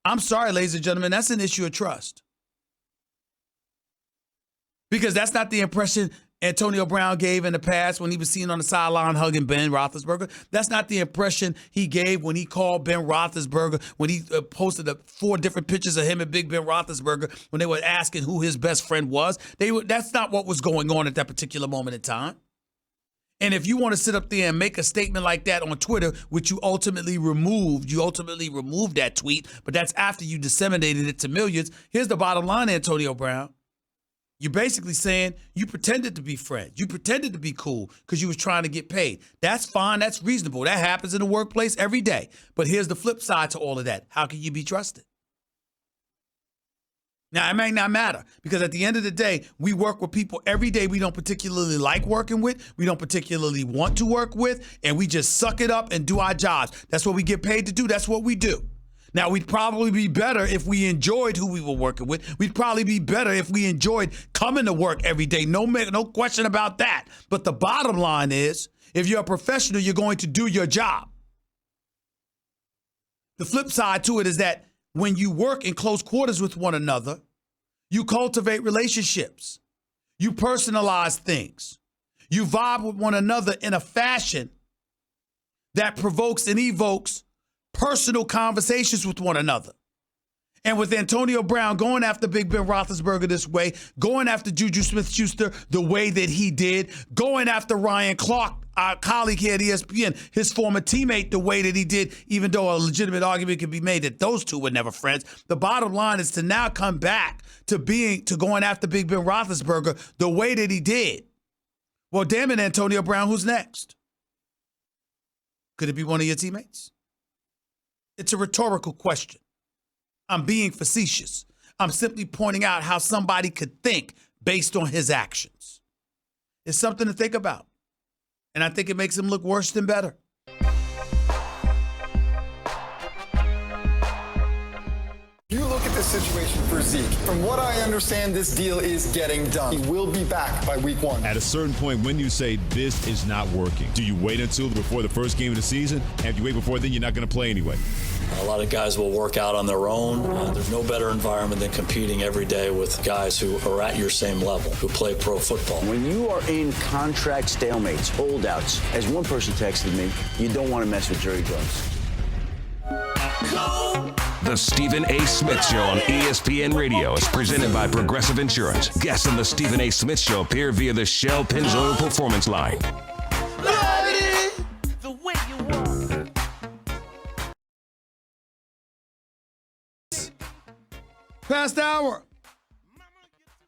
I'm sorry, ladies and gentlemen, that's an issue of trust. Because that's not the impression Antonio Brown gave in the past when he was seen on the sideline hugging Ben Roethlisberger. That's not the impression he gave when he called Ben Roethlisberger, when he posted 4 different pictures of him and Big Ben Roethlisberger when they were asking who his best friend was. That's not what was going on at that particular moment in time. And if you want to sit up there and make a statement like that on Twitter, which you ultimately removed that tweet, but that's after you disseminated it to millions. Here's the bottom line, Antonio Brown. You're basically saying you pretended to be friends. You pretended to be cool because you was trying to get paid. That's fine. That's reasonable. That happens in the workplace every day. But here's the flip side to all of that. How can you be trusted? Now, it may not matter because at the end of the day, we work with people every day we don't particularly like working with, we don't particularly want to work with, and we just suck it up and do our jobs. That's what we get paid to do. That's what we do. Now, we'd probably be better if we enjoyed who we were working with. We'd probably be better if we enjoyed coming to work every day. No question about that. But the bottom line is, if you're a professional, you're going to do your job. The flip side to it is that when you work in close quarters with one another, you cultivate relationships. You personalize things. You vibe with one another in a fashion that provokes and evokes personal conversations with one another. And with Antonio Brown going after Big Ben Roethlisberger this way, going after Juju Smith-Schuster the way that he did, going after Ryan Clark, our colleague here at ESPN, his former teammate, the way that he did, even though a legitimate argument can be made that those two were never friends. The bottom line is to now come back to going after Big Ben Roethlisberger the way that he did. Well, damn it, Antonio Brown, who's next? Could it be one of your teammates? It's a rhetorical question. I'm being facetious. I'm simply pointing out how somebody could think based on his actions. It's something to think about. And I think it makes him look worse than better. You look at the situation for Zeke. From what I understand, this deal is getting done. He will be back by week 1. At a certain point, when you say this is not working, do you wait until before the first game of the season? And if you wait before then, you're not going to play anyway. A lot of guys will work out on their own. There's no better environment than competing every day with guys who are at your same level, who play pro football. When you are in contract stalemates, holdouts, as one person texted me, you don't want to mess with Jerry Jones. The Stephen A. Smith Show on ESPN Radio is presented by Progressive Insurance. Guests on the Stephen A. Smith Show appear via the Shell Pennzoil Performance Line. The way you want. Past hour.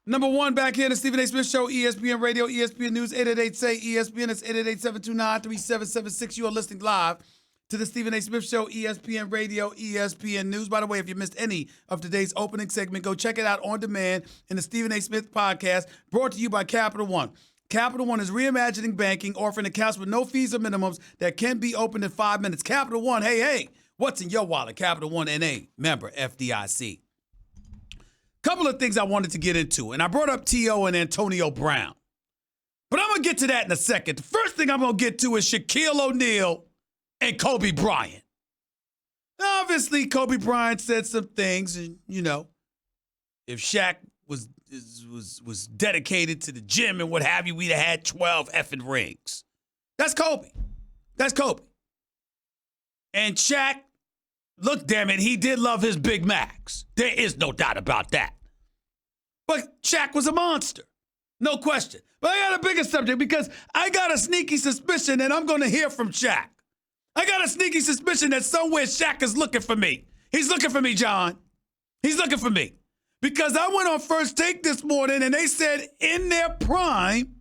Number 1 back here, the Stephen A. Smith Show, ESPN Radio, ESPN News, 888-SAY-ESPN. It's 888-729-3776. You are listening live to the Stephen A. Smith Show, ESPN Radio, ESPN News. By the way, if you missed any of today's opening segment, go check it out on demand in the Stephen A. Smith podcast, brought to you by Capital One. Capital One is reimagining banking, offering accounts with no fees or minimums that can be opened in 5 minutes. Capital One, hey, what's in your wallet? Capital One N.A., member FDIC. Couple of things I wanted to get into, and I brought up T.O. and Antonio Brown. But I'm going to get to that in a second. The first thing I'm going to get to is Shaquille O'Neal and Kobe Bryant. Now, obviously, Kobe Bryant said some things, and, if Shaq was dedicated to the gym and what have you, we'd have had 12 effing rings. That's Kobe. And Shaq, look, damn it, he did love his Big Macs. There is no doubt about that. But Shaq was a monster. No question. But I got a bigger subject because I got a sneaky suspicion that I'm going to hear from Shaq. I got a sneaky suspicion that somewhere Shaq is looking for me. He's looking for me, John. He's looking for me. Because I went on First Take this morning and they said in their prime,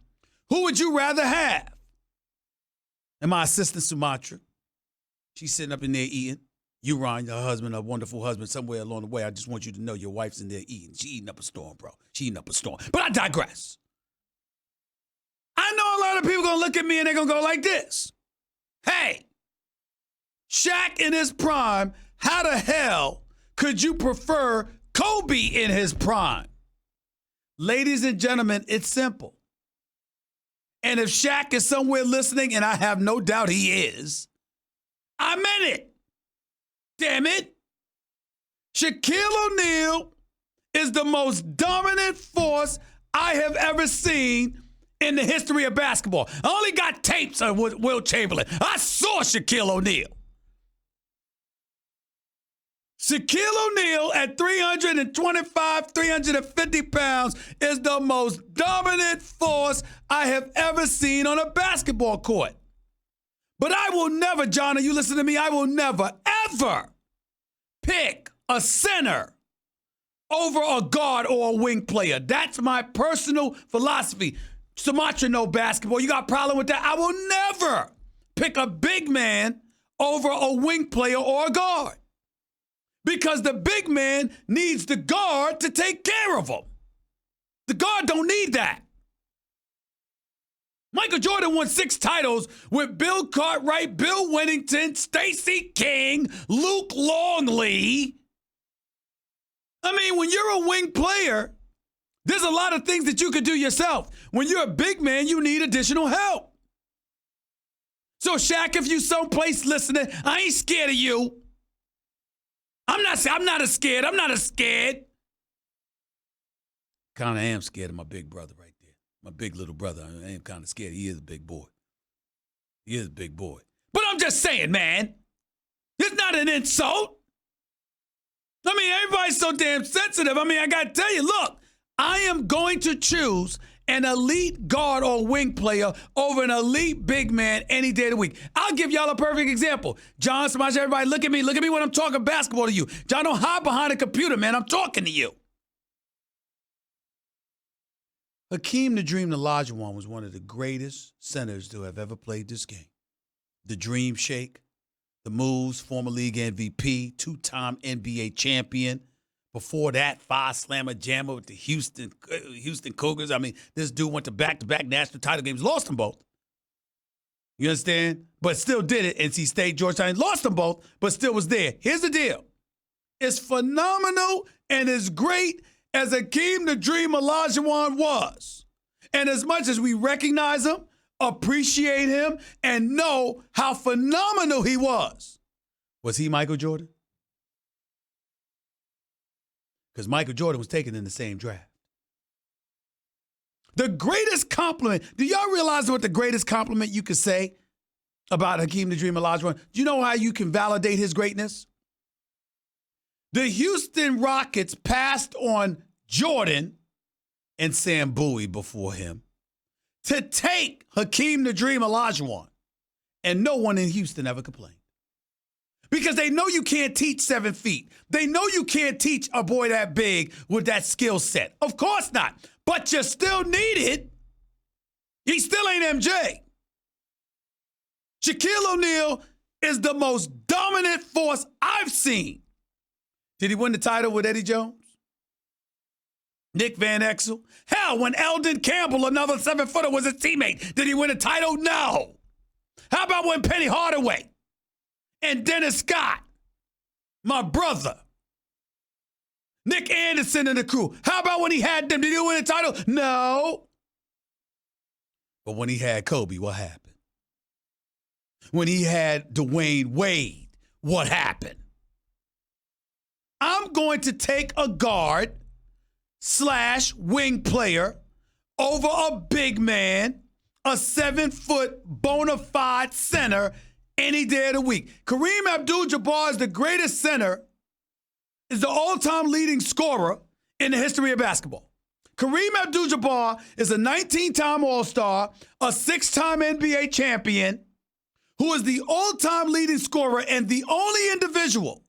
who would you rather have? And my assistant, Sumatra, she's sitting up in there eating. You, Ron, your husband, a wonderful husband, somewhere along the way, I just want you to know your wife's in there eating. She eating up a storm, bro. She eating up a storm. But I digress. I know a lot of people going to look at me and they're going to go like this. Hey, Shaq in his prime, how the hell could you prefer Kobe in his prime? Ladies and gentlemen, it's simple. And if Shaq is somewhere listening, and I have no doubt he is, I meant it. Damn it. Shaquille O'Neal is the most dominant force I have ever seen in the history of basketball. I only got tapes of Will Chamberlain. I saw Shaquille O'Neal. Shaquille O'Neal at 325, 350 pounds is the most dominant force I have ever seen on a basketball court. But I will never, John, you listen to me, I will never, ever pick a center over a guard or a wing player. That's my personal philosophy. Sumatra know basketball. You got a problem with that? I will never pick a big man over a wing player or a guard. Because the big man needs the guard to take care of him. The guard don't need that. Michael Jordan won 6 titles with Bill Cartwright, Bill Wennington, Stacey King, Luke Longley. I mean, when you're a wing player, there's a lot of things that you could do yourself. When you're a big man, you need additional help. So, Shaq, if you someplace listening, I ain't scared of you. I'm not scared. I'm not scared. Kind of am scared of my big brother right there. My big little brother. I am kind of scared. He is a big boy. He is a big boy. But I'm just saying, man. It's not an insult. I mean, everybody's so damn sensitive. I mean, I got to tell you, look, I am going to choose an elite guard or wing player over an elite big man any day of the week. I'll give y'all a perfect example. John, Samash, everybody, look at me. Look at me when I'm talking basketball to you. John, don't hide behind a computer, man. I'm talking to you. Hakeem the Dream Olajuwon was one of the greatest centers to have ever played this game. The Dream Shake, the moves, former league MVP, 2-time NBA champion. Before that, 5-slammer jammer with the Houston Cougars. I mean, this dude went to back-to-back national title games, lost them both. You understand? But still did it. NC State, Georgetown, lost them both, but still was there. Here's the deal. As phenomenal and as great as Hakeem the Dream Olajuwon was, and as much as we recognize him, appreciate him, and know how phenomenal he was he Michael Jordan? Because Michael Jordan was taken in the same draft. The greatest compliment, do y'all realize what the greatest compliment you could say about Hakeem the Dream Olajuwon? Do you know how you can validate his greatness? The Houston Rockets passed on Jordan and Sam Bowie before him to take Hakeem the Dream Olajuwon, and no one in Houston ever complained. Because they know you can't teach 7 feet. They know you can't teach a boy that big with that skill set. Of course not. But you still need it. He still ain't MJ. Shaquille O'Neal is the most dominant force I've seen. Did he win the title with Eddie Jones? Nick Van Exel? Hell, when Eldon Campbell, another 7-footer, was his teammate, did he win a title? No. How about when Penny Hardaway and Dennis Scott, my brother, Nick Anderson and the crew, how about when he had them? Did he win a title? No. But when he had Kobe, what happened? When he had Dwayne Wade, what happened? I'm going to take a guard / wing player over a big man, a 7-foot bona fide center any day of the week. Kareem Abdul-Jabbar is the greatest center, is the all-time leading scorer in the history of basketball. Kareem Abdul-Jabbar is a 19-time All-Star, a 6-time NBA champion, who is the all-time leading scorer and the only individual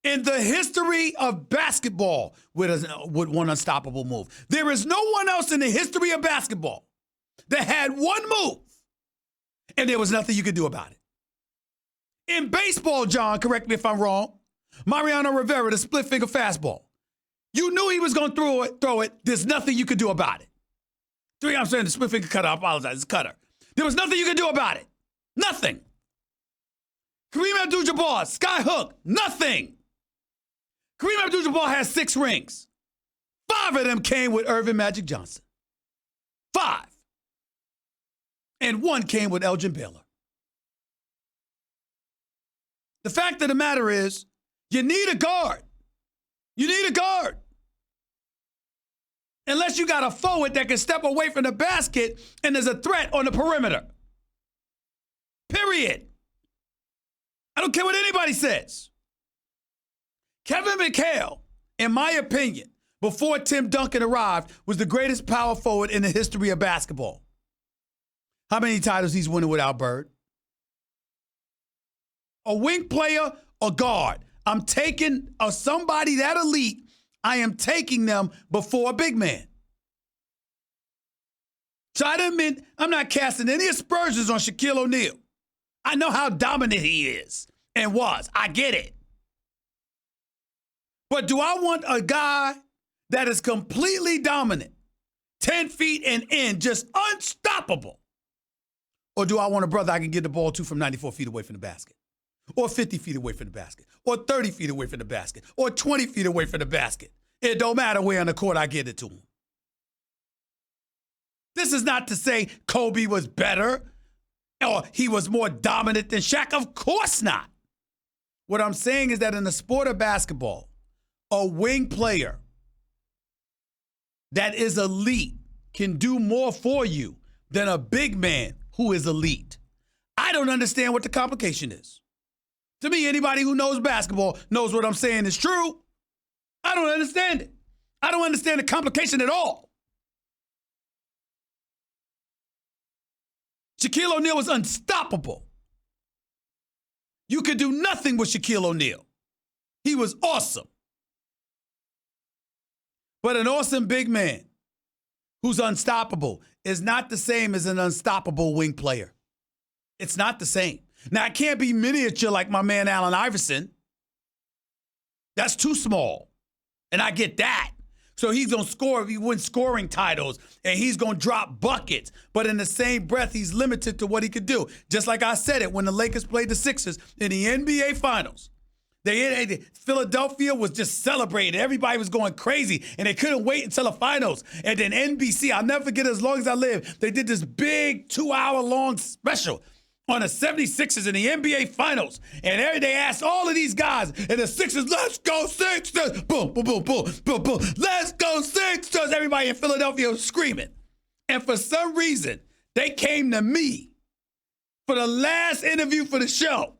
in the history of basketball with one unstoppable move. There is no one else in the history of basketball that had one move, and there was nothing you could do about it. In baseball, John, correct me if I'm wrong, Mariano Rivera, the split-finger fastball. You knew he was going to throw it. There's nothing you could do about it. I'm saying the split-finger cutter. I apologize. It's cutter. There was nothing you could do about it. Nothing. Kareem Abdul-Jabbar, sky hook. Nothing. Kareem Abdul-Jabbar has 6 rings. 5 of them came with Irvin Magic Johnson. 5. And 1 came with Elgin Baylor. The fact of the matter is, you need a guard. You need a guard. Unless you got a forward that can step away from the basket and there's a threat on the perimeter. Period. I don't care what anybody says. Kevin McHale, in my opinion, before Tim Duncan arrived, was the greatest power forward in the history of basketball. How many titles he's winning without Bird? A wing player or guard. I'm taking somebody that elite. I am taking them before a big man. So I'm not casting any aspersions on Shaquille O'Neal. I know how dominant he is and was. I get it. But do I want a guy that is completely dominant, 10 feet and in, just unstoppable? Or do I want a brother I can get the ball to from 94 feet away from the basket? Or 50 feet away from the basket? Or 30 feet away from the basket? Or 20 feet away from the basket? It don't matter where on the court I get it to him. This is not to say Kobe was better or he was more dominant than Shaq. Of course not. What I'm saying is that in the sport of basketball, a wing player that is elite can do more for you than a big man who is elite. I don't understand what the complication is. To me, anybody who knows basketball knows what I'm saying is true. I don't understand it. I don't understand the complication at all. Shaquille O'Neal was unstoppable. You could do nothing with Shaquille O'Neal. He was awesome. But an awesome big man who's unstoppable is not the same as an unstoppable wing player. It's not the same. Now, it can't be miniature like my man Allen Iverson. That's too small. And I get that. So he's going to score if he wins scoring titles, and he's going to drop buckets. But in the same breath, he's limited to what he could do. Just like I said it when the Lakers played the Sixers in the NBA Finals. Philadelphia was just celebrating. Everybody was going crazy, and they couldn't wait until the finals. And then NBC, I'll never forget it as long as I live, they did this big 2-hour-long special on the 76ers in the NBA Finals. And they asked all of these guys, and the Sixers, let's go Sixers! Boom, boom, boom, boom, boom, boom. Let's go Sixers! Everybody in Philadelphia was screaming. And for some reason, they came to me for the last interview for the show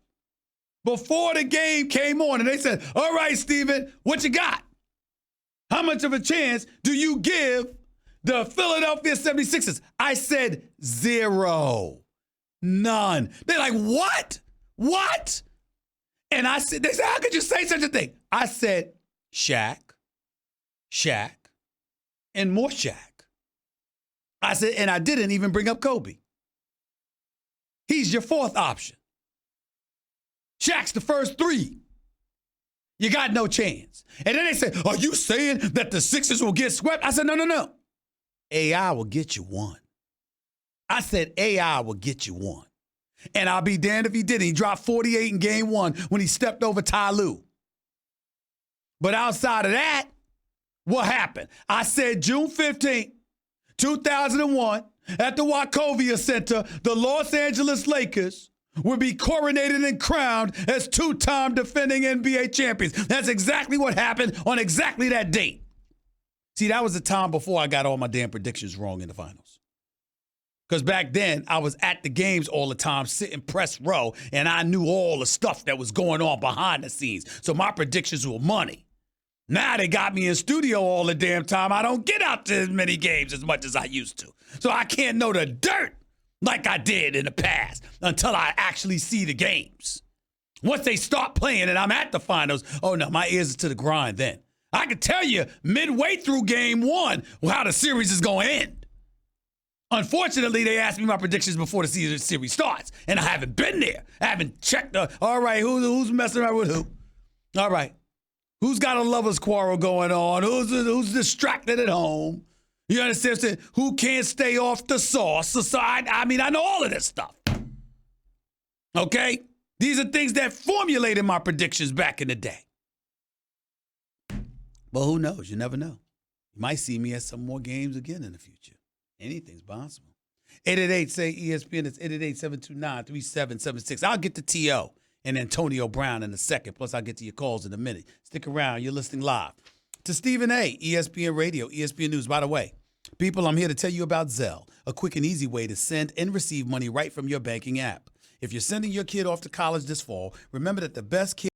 before the game came on. And they said, all right, Steven, what you got? How much of a chance do you give the Philadelphia 76ers? I said 0. None. They're like, what? What? And I said, they said, how could you say such a thing? I said, Shaq, and more Shaq. I said, and I didn't even bring up Kobe. He's your fourth option. Shaq's the first 3. You got no chance. And then they said, are you saying that the Sixers will get swept? I said, no. AI will get you 1. I said AI will get you 1. And I'll be damned if he didn't. He dropped 48 in game 1 when he stepped over Ty Lue. But outside of that, what happened? I said June 15th, 2001, at the Wachovia Center, the Los Angeles Lakers would be coronated and crowned as 2-time defending NBA champions. That's exactly what happened on exactly that date. See, that was the time before I got all my damn predictions wrong in the finals. Because back then, I was at the games all the time, sitting press row, and I knew all the stuff that was going on behind the scenes. So my predictions were money. Now they got me in studio all the damn time. I don't get out to as many games as much as I used to. So I can't know the dirt like I did in the past until I actually see the games. Once they start playing and I'm at the finals, oh no, my ears are to the grind then. I can tell you midway through game 1 how the series is going to end. Unfortunately, they asked me my predictions before the series starts, and I haven't been there. I haven't checked all right, who's messing around with who? All right, who's got a lover's quarrel going on? Who's distracted at home? You understand? Who can't stay off the sauce? So I know all of this stuff. Okay? These are things that formulated my predictions back in the day. But who knows? You never know. You might see me at some more games again in the future. Anything's possible. 888 say ESPN. It's 888-729-3776. I'll get to T.O. and Antonio Brown in a second. Plus, I'll get to your calls in a minute. Stick around. You're listening live to Stephen A., ESPN Radio, ESPN News. By the way, people, I'm here to tell you about Zelle, a quick and easy way to send and receive money right from your banking app. If you're sending your kid off to college this fall, remember that the best kid